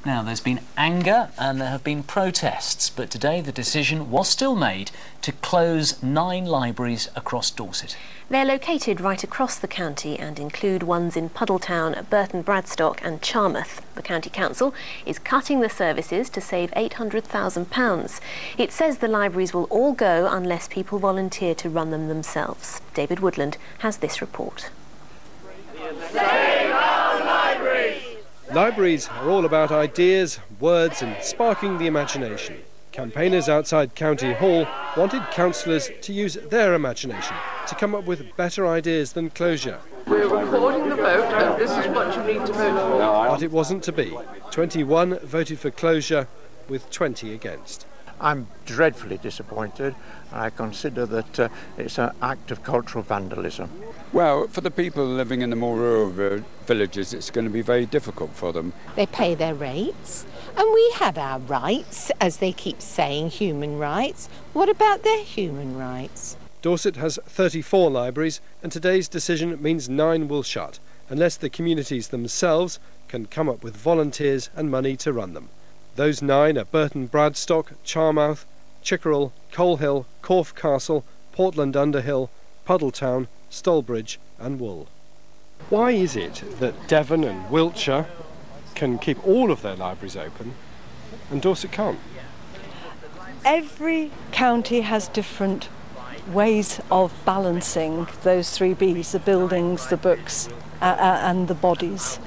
Now, there's been anger and there have been protests, but today the decision was still made to close 9 libraries across Dorset. They're located right across the county and include ones in Puddletown, Burton Bradstock and Charmouth. The County Council is cutting the services to save £800,000. It says the libraries will all go unless people volunteer to run them themselves. David Woodland has this report. Save our libraries! Libraries are all about ideas, words and sparking the imagination. Campaigners outside County Hall wanted councillors to use their imagination to come up with better ideas than closure. We're recording the vote and this is what you need to vote for. But it wasn't to be. 21 voted for closure with 20 against. I'm dreadfully disappointed. I consider that it's an act of cultural vandalism. Well, for the people living in the more rural villages, it's going to be very difficult for them. They pay their rates, and we have our rights, as they keep saying, human rights. What about their human rights? Dorset has 34 libraries, and today's decision means 9 will shut, unless the communities themselves can come up with volunteers and money to run them. Those 9 are Burton Bradstock, Charmouth, Chickerell, Coalhill, Corfe Castle, Portland Underhill, Puddletown, Stolbridge and Wool. Why is it that Devon and Wiltshire can keep all of their libraries open and Dorset can't? Every county has different ways of balancing those 3 Bs, the buildings, the books and the bodies.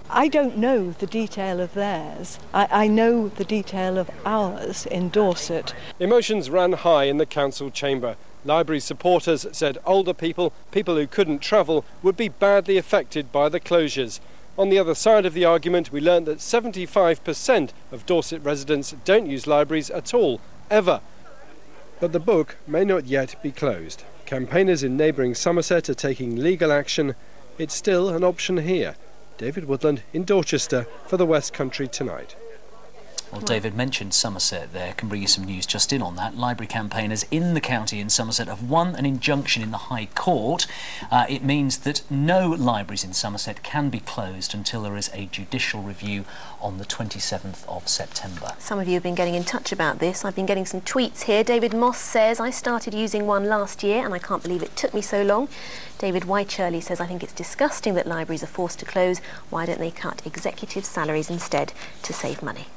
I don't know the detail of theirs. I know the detail of ours in Dorset. Emotions ran high in the council chamber. Library supporters said older people who couldn't travel, would be badly affected by the closures. On the other side of the argument, we learned that 75% of Dorset residents don't use libraries at all, ever. But the book may not yet be closed. Campaigners in neighbouring Somerset are taking legal action. It's still an option here. David Woodland in Dorchester for the West Country Tonight. Well, David mentioned Somerset there. Can bring you some news just in on that. Library campaigners in the county in Somerset have won an injunction in the High Court. It means that no libraries in Somerset can be closed until there is a judicial review on the 27th of September. Some of you have been getting in touch about this. I've been getting some tweets here. David Moss says, I started using one last year and I can't believe it took me so long. David Whitechurley says, I think it's disgusting that libraries are forced to close. Why don't they cut executive salaries instead to save money?